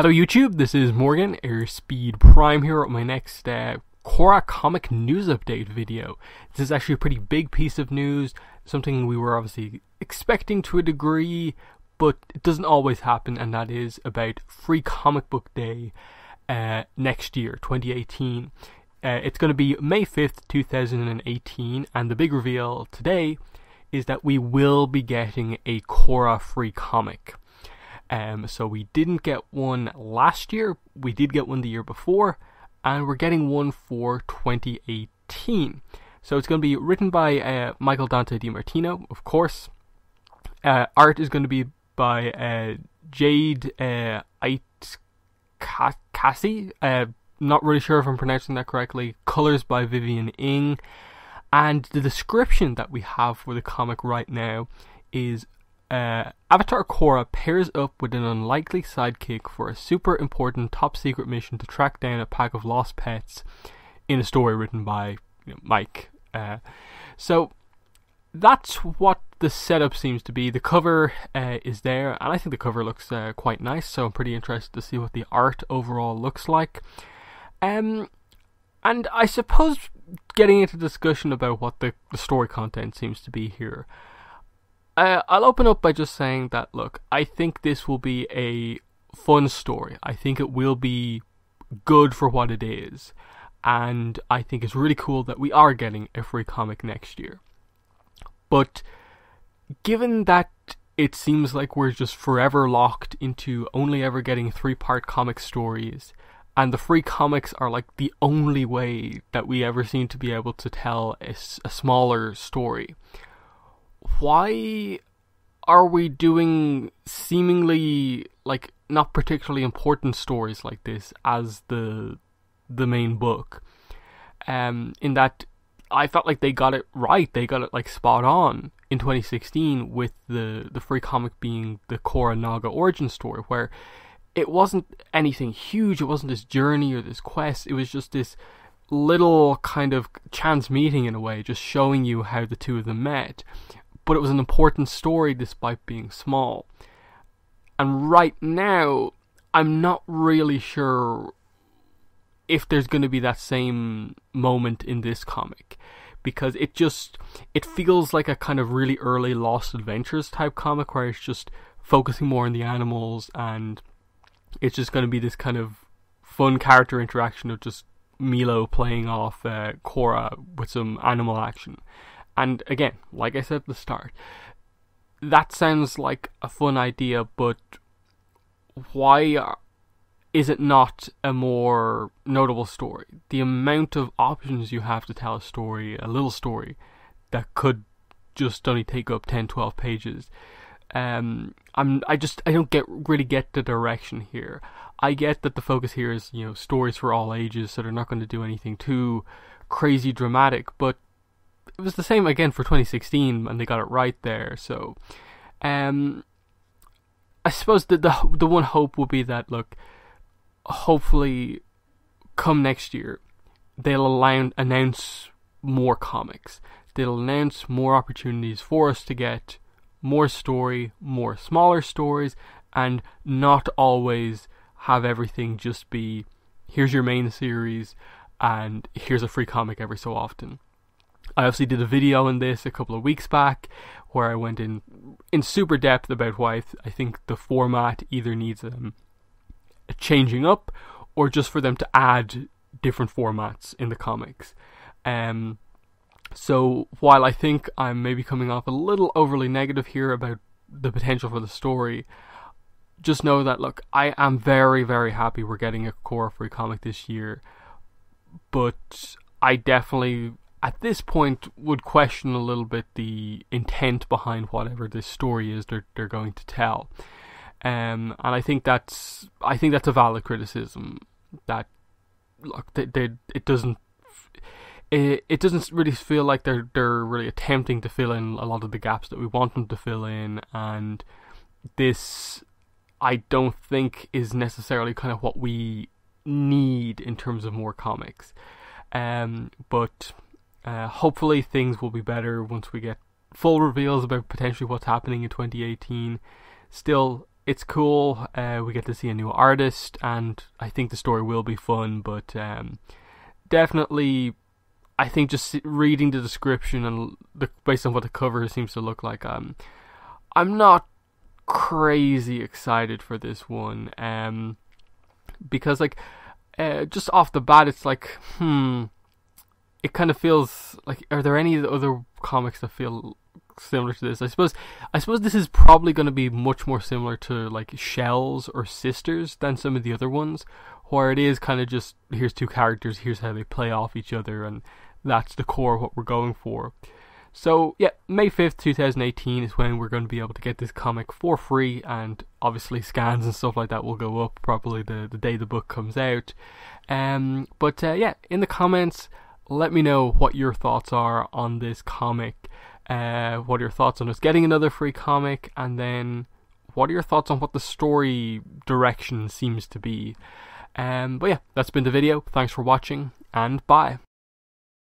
Hello YouTube, this is Morgan, Airspeed Prime here with my next Korra Comic news update video. This is actually a pretty big piece of news, something we were obviously expecting to a degree, but it doesn't always happen, and that is about Free Comic Book Day next year, 2018. It's going to be May 5th, 2018, and the big reveal today is that we will be getting a Korra free comic. So we didn't get one last year, we did get one the year before, and we're getting one for 2018. So it's going to be written by Michael Dante DiMartino, of course. Art is going to be by Jade Cassie. Not really sure if I'm pronouncing that correctly. Colors by Vivian Ng. And the description that we have for the comic right now is Avatar Korra pairs up with an unlikely sidekick for a super important top secret mission to track down a pack of lost pets in a story written by Mike. So that's what the setup seems to be. The cover is there, and I think the cover looks quite nice, so I'm pretty interested to see what the art overall looks like. And I suppose getting into discussion about what the story content seems to be here, I'll open up by just saying that, look, I think this will be a fun story. I think it will be good for what it is. And I think it's really cool that we are getting a free comic next year. But given that it seems like we're just forever locked into only ever getting 3-part comic stories, and the free comics are like the only way that we ever seem to be able to tell a smaller story, why are we doing seemingly like not particularly important stories like this as the main book? In that I felt like they got it right, they got it like spot on in 2016 with the free comic being the Korra Naga origin story, where it wasn't anything huge, it wasn't this journey or this quest, it was just this little kind of chance meeting in a way, just showing you how the two of them met. But it was an important story despite being small. And right now, I'm not really sure if there's going to be that same moment in this comic, because it feels like a kind of really early Lost Adventures type comic where it's just focusing more on the animals, and it's just going to be this kind of fun character interaction of just Milo playing off Korra with some animal action. And again, like I said at the start, that sounds like a fun idea, but why is it not a more notable story? The amount of options you have to tell a story, a little story, that could just only take up 10-12 pages. I don't really get the direction here. I get that the focus here is, stories for all ages, so they're not going to do anything too crazy dramatic, but it was the same again for 2016, and they got it right there. So, I suppose the one hope would be that, look, hopefully, come next year, they'll announce more comics. They'll announce more opportunities for us to get more story, more smaller stories, and not always have everything just be, here's your main series, and here's a free comic every so often. I obviously did a video on this a couple of weeks back where I went in super depth about why I think the format either needs a changing up or just for them to add different formats in the comics. So while I think I'm maybe coming off a little overly negative here about the potential for the story, just know that, look, I am very, very happy we're getting a Korra free comic this year, but I definitely, at this point, would question a little bit the intent behind whatever this story is they're going to tell. And I think that's a valid criticism. That, look, it doesn't really feel like they're really attempting to fill in a lot of the gaps that we want them to fill in, and this I don't think is necessarily kind of what we need in terms of more comics. But hopefully things will be better once we get full reveals about potentially what's happening in 2018. Still, it's cool. We get to see a new artist, and I think the story will be fun. But definitely, I think just reading the description and based on what the cover seems to look like, I'm not crazy excited for this one. Because like, just off the bat, it's like, it kind of feels like, are there any other comics that feel similar to this? I suppose this is probably going to be much more similar to like Shells or Sisters than some of the other ones, where it is kind of just, here's two characters, here's how they play off each other, and that's the core of what we're going for. So yeah, May 5th 2018 is when we're going to be able to get this comic for free, and obviously scans and stuff like that will go up probably the day the book comes out. But yeah, in the comments, let me know what your thoughts are on this comic. What are your thoughts on us getting another free comic? And then what are your thoughts on what the story direction seems to be? But yeah, that's been the video. Thanks for watching, and bye.